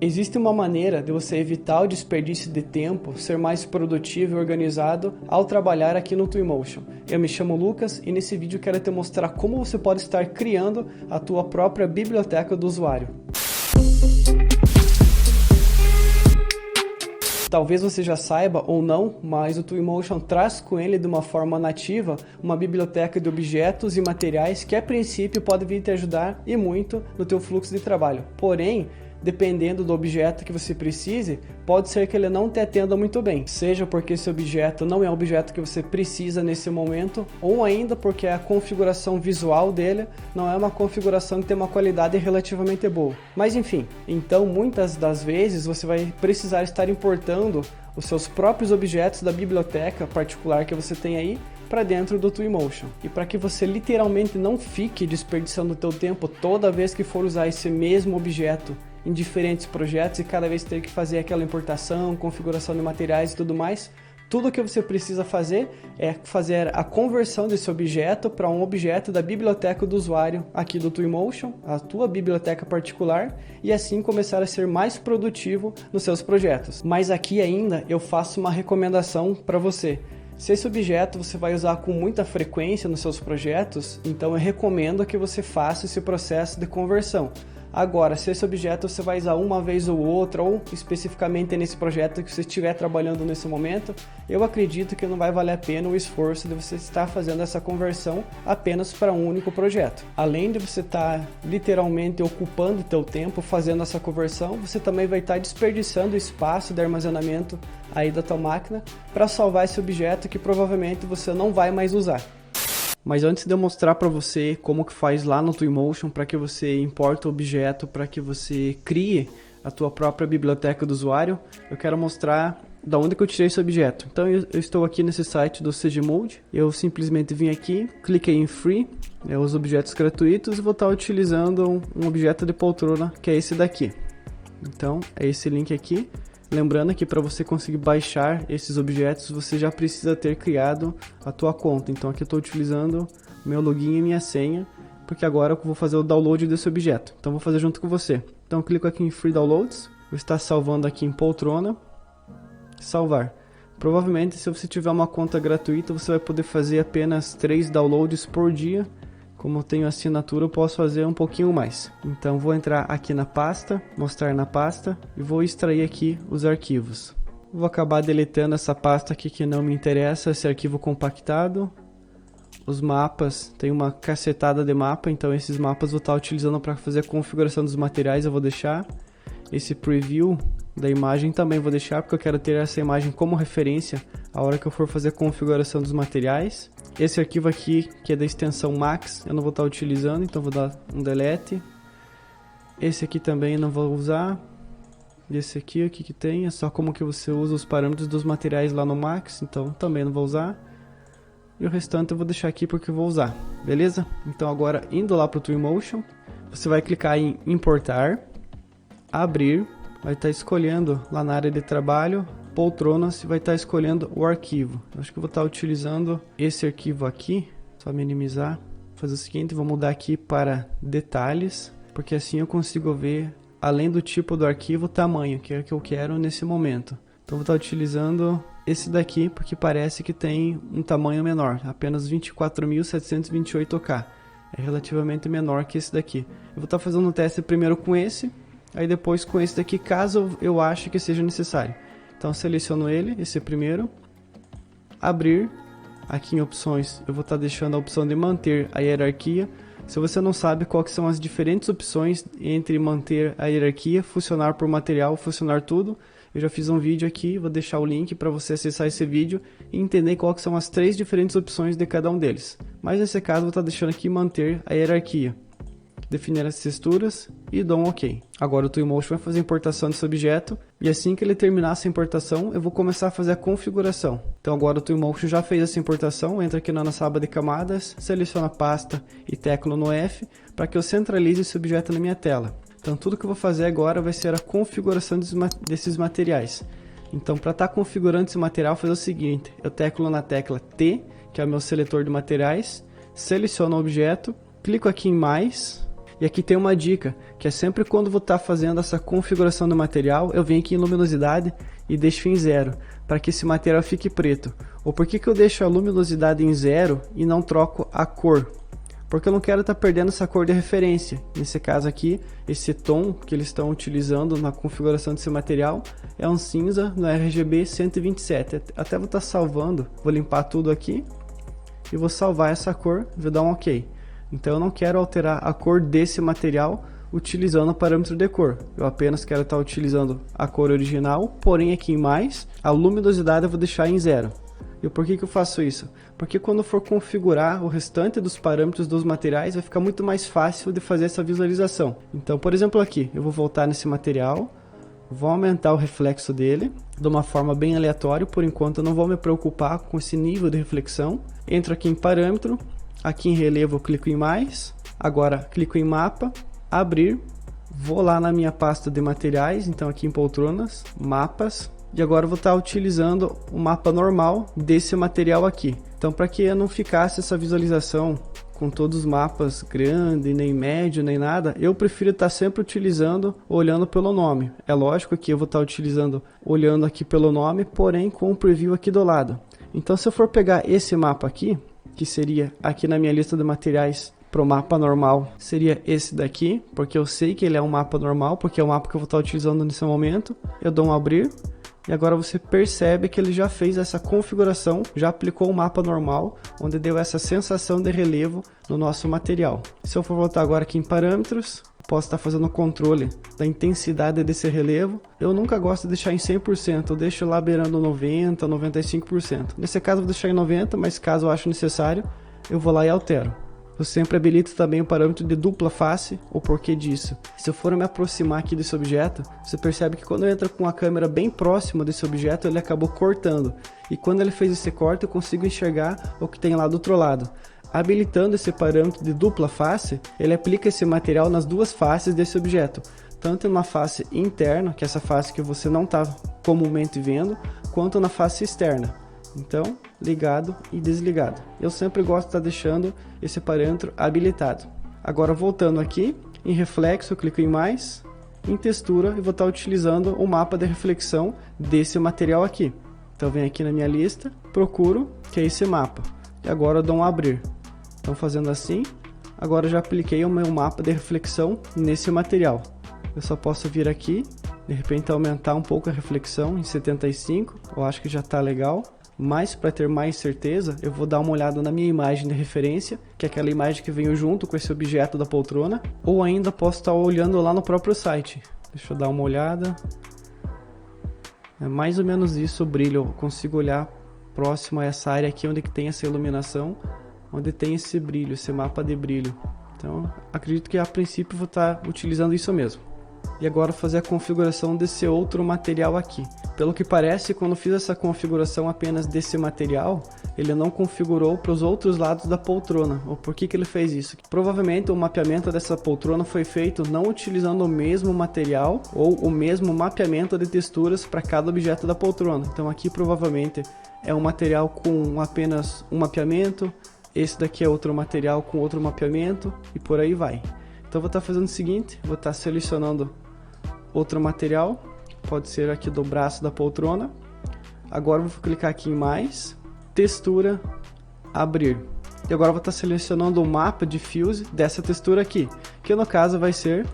Existe uma maneira de você evitar o desperdício de tempo, ser mais produtivo e organizado ao trabalhar aqui no Twinmotion. Eu me chamo Lucas e nesse vídeo eu quero te mostrar como você pode estar criando a tua própria biblioteca do usuário. Talvez você já saiba ou não, mas o Twinmotion traz com ele de uma forma nativa uma biblioteca de objetos e materiais que a princípio pode vir te ajudar e muito no teu fluxo de trabalho. Porém, dependendo do objeto que você precise, pode ser que ele não te atenda muito bem, seja porque esse objeto não é o objeto que você precisa nesse momento, ou ainda porque a configuração visual dele não é uma configuração que tem uma qualidade relativamente boa. Mas enfim, então muitas das vezes você vai precisar estar importando os seus próprios objetos da biblioteca particular que você tem aí para dentro do Twinmotion. E para que você literalmente não fique desperdiçando o teu tempo toda vez que for usar esse mesmo objeto em diferentes projetos e cada vez ter que fazer aquela importação, configuração de materiais e tudo mais, tudo o que você precisa fazer é fazer a conversão desse objeto para um objeto da biblioteca do usuário aqui do Twinmotion, a tua biblioteca particular, e assim começar a ser mais produtivo nos seus projetos. Mas aqui ainda eu faço uma recomendação para você. Se esse objeto você vai usar com muita frequência nos seus projetos, então eu recomendo que você faça esse processo de conversão. Agora, se esse objeto você vai usar uma vez ou outra, ou especificamente nesse projeto que você estiver trabalhando nesse momento, eu acredito que não vai valer a pena o esforço de você estar fazendo essa conversão apenas para um único projeto. Além de você estar literalmente ocupando o teu tempo fazendo essa conversão, você também vai estar desperdiçando espaço de armazenamento aí da tua máquina para salvar esse objeto que provavelmente você não vai mais usar. Mas antes de eu mostrar para você como que faz lá no Twinmotion para que você importe o objeto, para que você crie a tua própria biblioteca do usuário, eu quero mostrar da onde que eu tirei esse objeto. Então eu estou aqui nesse site do CGMode, eu simplesmente vim aqui, cliquei em Free, os objetos gratuitos, e vou estar utilizando um objeto de poltrona que é esse daqui. Então é esse link aqui. Lembrando que para você conseguir baixar esses objetos, você já precisa ter criado a tua conta. Então aqui eu estou utilizando meu login e minha senha, porque agora eu vou fazer o download desse objeto. Então vou fazer junto com você. Então eu clico aqui em Free Downloads, vou estar salvando aqui em poltrona, salvar. Provavelmente se você tiver uma conta gratuita, você vai poder fazer apenas 3 downloads por dia. Como eu tenho assinatura, eu posso fazer um pouquinho mais. Então vou entrar aqui na pasta, mostrar na pasta e vou extrair aqui os arquivos. Vou acabar deletando essa pasta aqui que não me interessa, esse arquivo compactado. Os mapas, tem uma cacetada de mapa, então esses mapas eu vou estar utilizando para fazer a configuração dos materiais, eu vou deixar. Esse preview da imagem também vou deixar, porque eu quero ter essa imagem como referência a hora que eu for fazer a configuração dos materiais. Esse arquivo aqui, que é da extensão Max, eu não vou estar utilizando, então vou dar um delete. Esse aqui também não vou usar. Esse aqui, o que tem? É só como que você usa os parâmetros dos materiais lá no Max, então também não vou usar. E o restante eu vou deixar aqui porque eu vou usar, beleza? Então agora, indo lá para o Twinmotion, você vai clicar em importar, abrir, vai estar escolhendo lá na área de trabalho, poltronas, e vai estar escolhendo o arquivo. Eu acho que eu vou estar utilizando esse arquivo aqui, só minimizar. Vou fazer o seguinte, vou mudar aqui para detalhes, porque assim eu consigo ver, além do tipo do arquivo, o tamanho, que é o que eu quero nesse momento. Então vou estar utilizando esse daqui, porque parece que tem um tamanho menor, apenas 24.728K. É relativamente menor que esse daqui. Eu vou estar fazendo um teste primeiro com esse, aí depois com esse daqui, caso eu ache que seja necessário. Então seleciono ele, esse primeiro, abrir, aqui em opções eu vou estar deixando a opção de manter a hierarquia. Se você não sabe quais são as diferentes opções entre manter a hierarquia, funcionar por material, funcionar tudo, eu já fiz um vídeo aqui, vou deixar o link para você acessar esse vídeo e entender quais são as 3 diferentes opções de cada um deles. Mas nesse caso eu vou estar deixando aqui manter a hierarquia. Definir as texturas e dou um OK. Agora o Twinmotion vai fazer a importação desse objeto e assim que ele terminar essa importação, eu vou começar a fazer a configuração. Então agora o Twinmotion já fez essa importação, entra aqui na nossa aba de camadas, seleciona pasta e tecla no F para que eu centralize esse objeto na minha tela. Então tudo que eu vou fazer agora vai ser a configuração desses materiais. Então para estar configurando esse material, fazer o seguinte, eu teclo na tecla T, que é o meu seletor de materiais, seleciono o objeto, clico aqui em mais. E aqui tem uma dica, que é sempre quando vou estar fazendo essa configuração do material, eu venho aqui em luminosidade e deixo em 0, para que esse material fique preto. Ou por que eu deixo a luminosidade em 0 e não troco a cor? Porque eu não quero estar perdendo essa cor de referência. Nesse caso aqui, esse tom que eles estão utilizando na configuração desse material é um cinza no RGB 127. Até vou estar salvando, vou limpar tudo aqui e vou salvar essa cor, vou dar um OK. Então eu não quero alterar a cor desse material utilizando o parâmetro de cor. Eu apenas quero estar utilizando a cor original, porém aqui em mais, a luminosidade eu vou deixar em 0. E por que eu faço isso? Porque quando eu for configurar o restante dos parâmetros dos materiais, vai ficar muito mais fácil de fazer essa visualização. Então, por exemplo aqui, eu vou voltar nesse material, vou aumentar o reflexo dele de uma forma bem aleatória, por enquanto eu não vou me preocupar com esse nível de reflexão. Entro aqui em parâmetro, aqui em relevo eu clico em mais, agora clico em mapa, abrir, vou lá na minha pasta de materiais, então aqui em poltronas, mapas, e agora eu vou estar utilizando o mapa normal desse material aqui. Então para que não ficasse essa visualização com todos os mapas grande, nem médio, nem nada, eu prefiro estar sempre utilizando, olhando pelo nome. É lógico que eu vou estar utilizando, olhando aqui pelo nome, porém com o preview aqui do lado. Então se eu for pegar esse mapa aqui, que seria aqui na minha lista de materiais para o mapa normal, seria esse daqui, porque eu sei que ele é um mapa normal, porque é o mapa que eu vou estar utilizando nesse momento. Eu dou um abrir. E agora você percebe que ele já fez essa configuração, já aplicou o mapa normal, onde deu essa sensação de relevo no nosso material. Se eu for voltar agora aqui em parâmetros, posso estar fazendo o controle da intensidade desse relevo. Eu nunca gosto de deixar em 100%, eu deixo lá beirando 90%, 95%. Nesse caso eu vou deixar em 90%, mas caso eu ache necessário, eu vou lá e altero. Eu sempre habilito também o parâmetro de dupla face. O porquê disso? Se eu for me aproximar aqui desse objeto, você percebe que quando eu entro com a câmera bem próxima desse objeto, ele acabou cortando. E quando ele fez esse corte, eu consigo enxergar o que tem lá do outro lado. Habilitando esse parâmetro de dupla face, ele aplica esse material nas duas faces desse objeto. Tanto na face interna, que é essa face que você não está comumente vendo, quanto na face externa. Então, ligado e desligado. Eu sempre gosto de estar deixando esse parâmetro habilitado. Agora voltando aqui, em reflexo eu clico em mais, em textura e vou estar utilizando o mapa de reflexão desse material aqui. Então venho aqui na minha lista, procuro, que é esse mapa. E agora eu dou um abrir. Então fazendo assim, agora eu já apliquei o meu mapa de reflexão nesse material. Eu só posso vir aqui, de repente aumentar um pouco a reflexão em 75, eu acho que já está legal. Mas para ter mais certeza, eu vou dar uma olhada na minha imagem de referência, que é aquela imagem que veio junto com esse objeto da poltrona, ou ainda posso estar olhando lá no próprio site. Deixa eu dar uma olhada. É mais ou menos isso o brilho, eu consigo olhar próximo a essa área aqui onde que tem essa iluminação, onde tem esse brilho, esse mapa de brilho. Então, acredito que a princípio vou estar utilizando isso mesmo. E agora fazer a configuração desse outro material aqui. Pelo que parece, quando fiz essa configuração apenas desse material, ele não configurou para os outros lados da poltrona. Ou por que ele fez isso? Provavelmente o mapeamento dessa poltrona foi feito não utilizando o mesmo material ou o mesmo mapeamento de texturas para cada objeto da poltrona. Então aqui provavelmente é um material com apenas um mapeamento, esse daqui é outro material com outro mapeamento e por aí vai. Então vou estar fazendo o seguinte, vou estar selecionando outro material, pode ser aqui do braço da poltrona. Agora vou clicar aqui em mais, textura, abrir. E agora vou estar selecionando o mapa diffuse dessa textura aqui, que no caso vai ser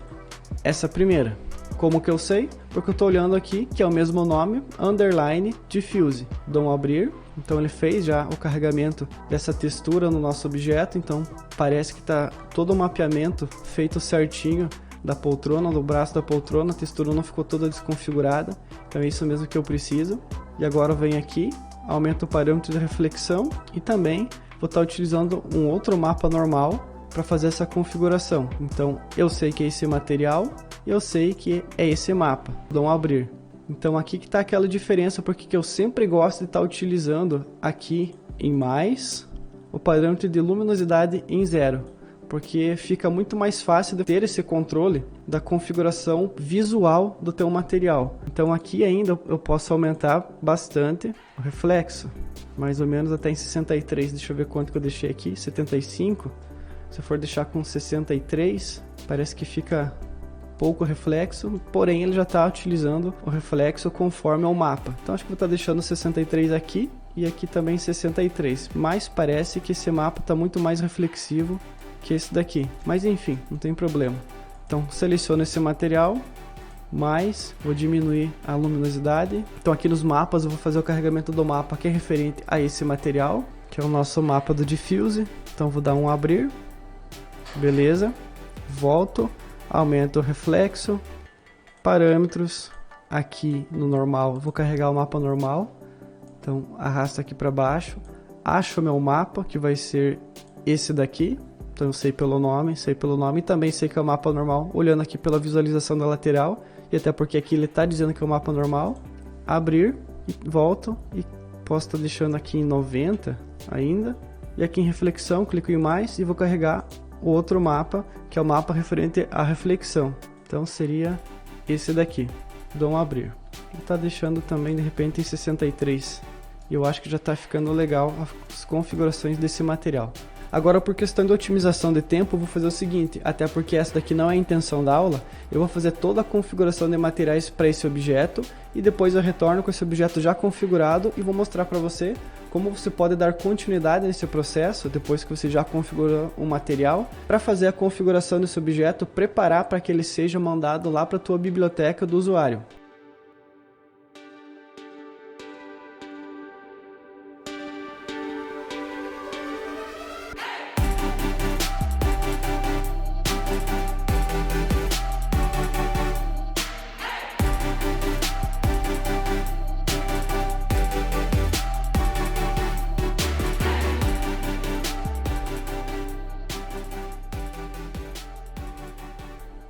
essa primeira. Como que eu sei? Porque eu estou olhando aqui, que é o mesmo nome, underline diffuse. Dou um abrir, então ele fez já o carregamento dessa textura no nosso objeto, então parece que está todo o mapeamento feito certinho da poltrona, do braço da poltrona, a textura não ficou toda desconfigurada, então é isso mesmo que eu preciso. E agora eu venho aqui, aumento o parâmetro de reflexão e também vou estar utilizando um outro mapa normal para fazer essa configuração. Então eu sei que é esse material, eu sei que é esse mapa. Dou um abrir. Então aqui que está aquela diferença, porque que eu sempre gosto de estar utilizando aqui em mais o parâmetro de luminosidade em 0, porque fica muito mais fácil de ter esse controle da configuração visual do teu material. Então aqui ainda eu posso aumentar bastante o reflexo, mais ou menos até em 63, deixa eu ver quanto que eu deixei aqui, 75. Se eu for deixar com 63, Parece que fica pouco reflexo, porém ele já está utilizando o reflexo conforme ao mapa. Então acho que vou estar deixando 63 aqui e aqui também 63, mas parece que esse mapa está muito mais reflexivo que esse daqui, mas enfim, não tem problema. Então seleciono esse material, mas vou diminuir a luminosidade. Então aqui nos mapas eu vou fazer o carregamento do mapa que é referente a esse material, que é o nosso mapa do Diffuse. Então vou dar um abrir, beleza, volto, aumento o reflexo, parâmetros, aqui no normal, vou carregar o mapa normal, então arrasta aqui para baixo, acho o meu mapa, que vai ser esse daqui, então eu sei pelo nome e também sei que é o mapa normal, olhando aqui pela visualização da lateral, e até porque aqui ele está dizendo que é o mapa normal, abrir, e volto, e posso estar deixando aqui em 90 ainda, e aqui em reflexão, clico em mais, e vou carregar o outro mapa, que é o mapa referente à reflexão. Então seria esse daqui. Dou um abrir. Está deixando também de repente em 63. E eu acho que já está ficando legal as configurações desse material. Agora, por questão de otimização de tempo, eu vou fazer o seguinte, até porque essa daqui não é a intenção da aula, eu vou fazer toda a configuração de materiais para esse objeto e depois eu retorno com esse objeto já configurado e vou mostrar para você como você pode dar continuidade nesse processo, depois que você já configurou o material, para fazer a configuração desse objeto, preparar para que ele seja mandado lá para a tua biblioteca do usuário.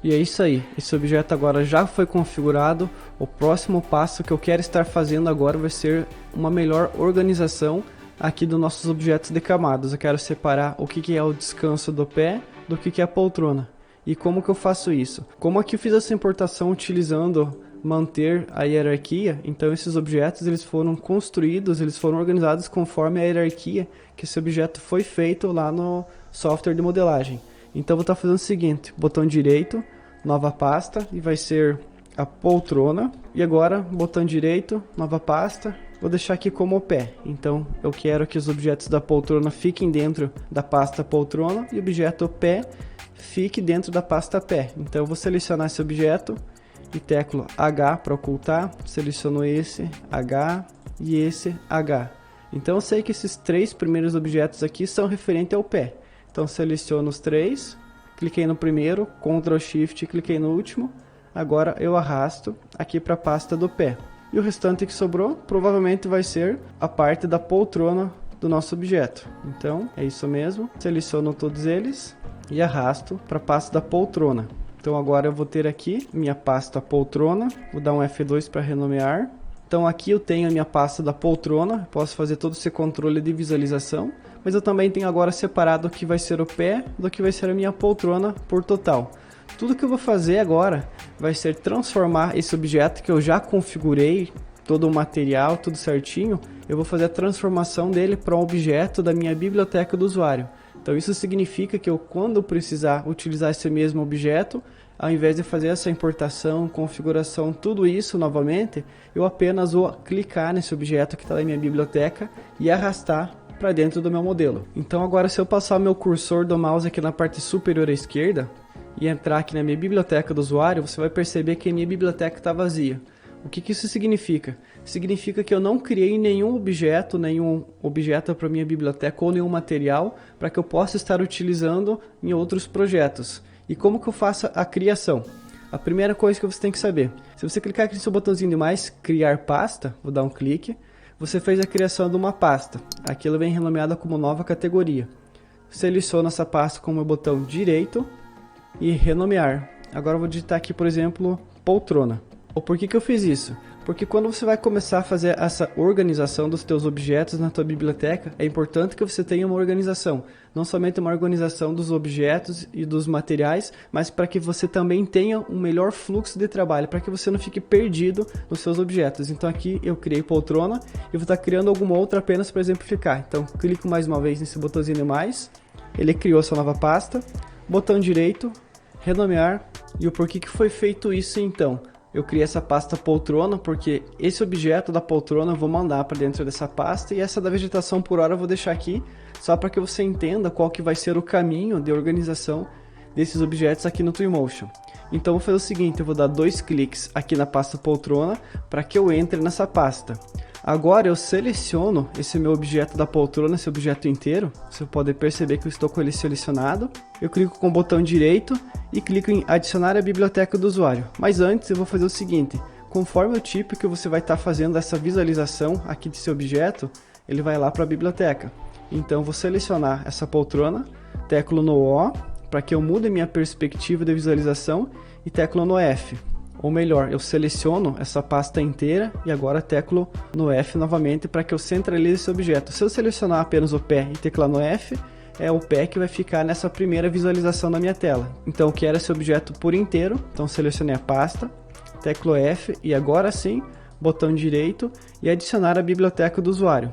E é isso aí, esse objeto agora já foi configurado. O próximo passo que eu quero estar fazendo agora vai ser uma melhor organização aqui dos nossos objetos de camadas. Eu quero separar o que é o descanso do pé do que é a poltrona. E como que eu faço isso? Como aqui eu fiz essa importação utilizando manter a hierarquia, então esses objetos eles foram construídos, eles foram organizados conforme a hierarquia que esse objeto foi feito lá no software de modelagem. Então vou estar fazendo o seguinte, botão direito, nova pasta, e vai ser a poltrona. E agora, botão direito, nova pasta, vou deixar aqui como o pé. Então eu quero que os objetos da poltrona fiquem dentro da pasta poltrona e o objeto pé fique dentro da pasta pé. Então eu vou selecionar esse objeto e teclo H para ocultar, seleciono esse H e esse H. Então eu sei que esses três primeiros objetos aqui são referentes ao pé. Então seleciono os três, cliquei no primeiro, Ctrl Shift, cliquei no último. Agora eu arrasto aqui para a pasta do pé. E o restante que sobrou provavelmente vai ser a parte da poltrona do nosso objeto. Então é isso mesmo, seleciono todos eles e arrasto para a pasta da poltrona. Então agora eu vou ter aqui minha pasta poltrona, vou dar um F2 para renomear. Então aqui eu tenho a minha pasta da poltrona, posso fazer todo esse controle de visualização, mas eu também tenho agora separado o que vai ser o pé do que vai ser a minha poltrona por total. Tudo que eu vou fazer agora vai ser transformar esse objeto que eu já configurei, todo o material, tudo certinho, eu vou fazer a transformação dele para um objeto da minha biblioteca do usuário. Então isso significa que eu, quando eu precisar utilizar esse mesmo objeto, ao invés de fazer essa importação, configuração, tudo isso novamente, eu apenas vou clicar nesse objeto que está na minha biblioteca e arrastar para dentro do meu modelo. Então agora se eu passar o meu cursor do mouse aqui na parte superior à esquerda e entrar aqui na minha biblioteca do usuário, você vai perceber que a minha biblioteca está vazia. O que isso significa? Significa que eu não criei nenhum objeto para minha biblioteca ou nenhum material para que eu possa estar utilizando em outros projetos. E como que eu faço a criação? A primeira coisa que você tem que saber, se você clicar aqui no seu botãozinho de mais, criar pasta, vou dar um clique, você fez a criação de uma pasta. Aqui ela vem renomeada como nova categoria. Seleciono essa pasta com o meu botão direito e renomear. Agora eu vou digitar aqui, por exemplo, poltrona. Por que eu fiz isso? Porque quando você vai começar a fazer essa organização dos teus objetos na tua biblioteca, é importante que você tenha uma organização. Não somente uma organização dos objetos e dos materiais, mas para que você também tenha um melhor fluxo de trabalho, para que você não fique perdido nos seus objetos. Então aqui eu criei poltrona e vou estar criando alguma outra apenas para exemplificar. Então clico mais uma vez nesse botãozinho de mais, ele criou sua nova pasta, botão direito, renomear e o porquê que foi feito isso então. Eu criei essa pasta poltrona porque esse objeto da poltrona eu vou mandar para dentro dessa pasta e essa da vegetação por hora eu vou deixar aqui só para que você entenda qual que vai ser o caminho de organização desses objetos aqui no Twinmotion. Então eu vou fazer o seguinte, eu vou dar 2 cliques aqui na pasta poltrona para que eu entre nessa pasta. Agora eu seleciono esse meu objeto da poltrona, esse objeto inteiro. Você pode perceber que eu estou com ele selecionado. Eu clico com o botão direito e clico em adicionar a biblioteca do usuário. Mas antes eu vou fazer o seguinte, conforme o tipo que você vai estar fazendo essa visualização aqui desse objeto, ele vai lá para a biblioteca. Então eu vou selecionar essa poltrona, teclo no O, para que eu mude minha perspectiva de visualização e teclo no F. Ou melhor, eu seleciono essa pasta inteira e agora teclo no F novamente para que eu centralize esse objeto. Se eu selecionar apenas o pé e teclar no F, é o pé que vai ficar nessa primeira visualização na minha tela. Então eu quero esse objeto por inteiro, então selecionei a pasta, teclo F e agora sim, botão direito e adicionar a biblioteca do usuário.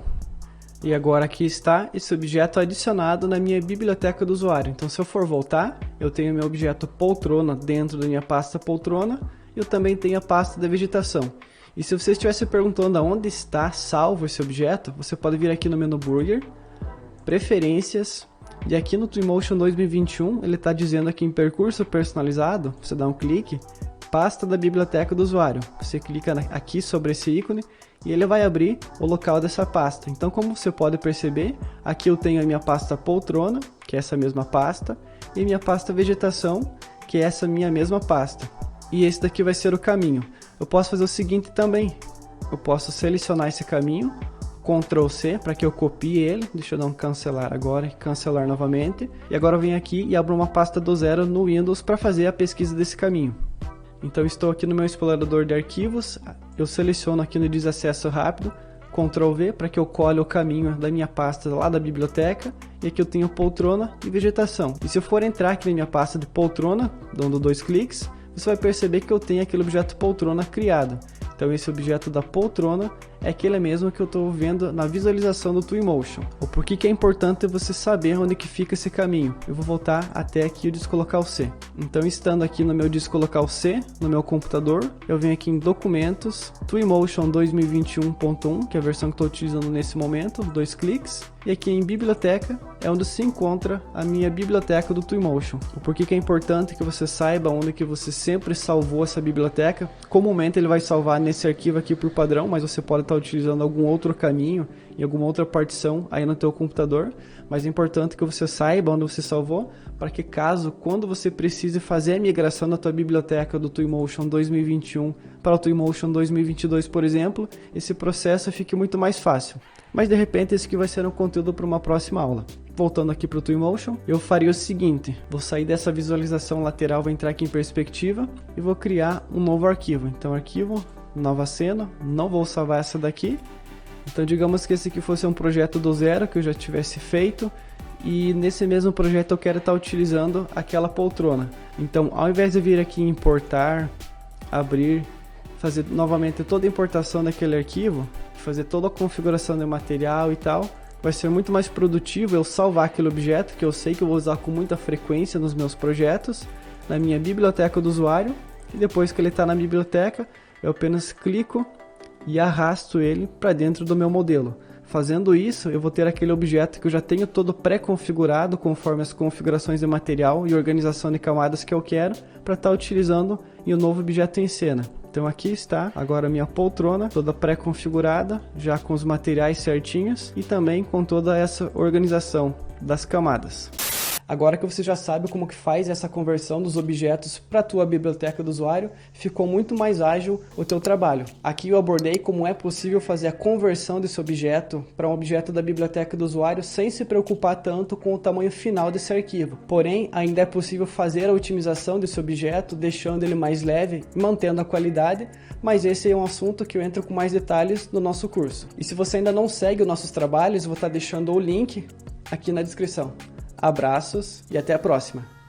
E agora aqui está esse objeto adicionado na minha biblioteca do usuário. Então se eu for voltar, eu tenho meu objeto poltrona dentro da minha pasta poltrona. Eu também tenho a pasta da vegetação. E se você estiver se perguntando aonde está salvo esse objeto, você pode vir aqui no menu Burger, Preferências, e aqui no Twinmotion 2021 ele está dizendo aqui em Percurso Personalizado, você dá um clique, Pasta da Biblioteca do Usuário. Você clica aqui sobre esse ícone e ele vai abrir o local dessa pasta. Então, como você pode perceber, aqui eu tenho a minha pasta poltrona, que é essa mesma pasta, e minha pasta vegetação, que é essa minha mesma pasta. E esse daqui vai ser o caminho. Eu posso fazer o seguinte também. Eu posso selecionar esse caminho, Ctrl C para que eu copie ele. Deixa eu dar um cancelar agora e cancelar novamente. E agora eu venho aqui e abro uma pasta do zero no Windows para fazer a pesquisa desse caminho. Então estou aqui no meu explorador de arquivos. Eu seleciono aqui no Desacesso Rápido, Ctrl V para que eu colhe o caminho da minha pasta lá da biblioteca. E aqui eu tenho poltrona e vegetação. E se eu for entrar aqui na minha pasta de poltrona, dando 2 cliques, você vai perceber que eu tenho aquele objeto poltrona criado. Então esse objeto da poltrona é aquele mesmo que eu estou vendo na visualização do Twinmotion. O porquê que é importante você saber onde que fica esse caminho. Eu vou voltar até aqui o disco local C. Então estando aqui no meu disco local C, no meu computador, eu venho aqui em Documentos, Twinmotion 2021.1, que é a versão que estou utilizando nesse momento, 2 cliques. E aqui em Biblioteca é onde se encontra a minha biblioteca do Twinmotion. O porquê que é importante que você saiba onde que você sempre salvou essa biblioteca. Comumente ele vai salvar nesse arquivo aqui por padrão, mas você pode estar utilizando algum outro caminho em alguma outra partição aí no teu computador. Mas é importante que você saiba onde você salvou, para que caso, quando você precise fazer a migração da tua biblioteca do Twinmotion 2021 para o Twinmotion 2022, por exemplo, esse processo fique muito mais fácil. Mas de repente esse aqui vai ser um conteúdo para uma próxima aula. Voltando aqui para o Twinmotion, eu faria o seguinte, vou sair dessa visualização lateral, vou entrar aqui em perspectiva e vou criar um novo arquivo. Então arquivo, nova cena, não vou salvar essa daqui. Então digamos que esse aqui fosse um projeto do zero que eu já tivesse feito e nesse mesmo projeto eu quero estar utilizando aquela poltrona. Então ao invés de vir aqui em importar, abrir, fazer novamente toda a importação daquele arquivo, fazer toda a configuração do material e tal, vai ser muito mais produtivo eu salvar aquele objeto que eu sei que eu vou usar com muita frequência nos meus projetos, na minha biblioteca do usuário, e depois que ele está na biblioteca, eu apenas clico e arrasto ele para dentro do meu modelo. Fazendo isso, eu vou ter aquele objeto que eu já tenho todo pré-configurado conforme as configurações de material e organização de camadas que eu quero para estar utilizando em um novo objeto em cena. Então aqui está agora a minha poltrona toda pré-configurada, já com os materiais certinhos e também com toda essa organização das camadas. Agora que você já sabe como que faz essa conversão dos objetos para a tua biblioteca do usuário, ficou muito mais ágil o teu trabalho. Aqui eu abordei como é possível fazer a conversão desse objeto para um objeto da biblioteca do usuário sem se preocupar tanto com o tamanho final desse arquivo. Porém, ainda é possível fazer a otimização desse objeto, deixando ele mais leve e mantendo a qualidade, mas esse é um assunto que eu entro com mais detalhes no nosso curso. E se você ainda não segue os nossos trabalhos, eu vou estar deixando o link aqui na descrição. Abraços e até a próxima!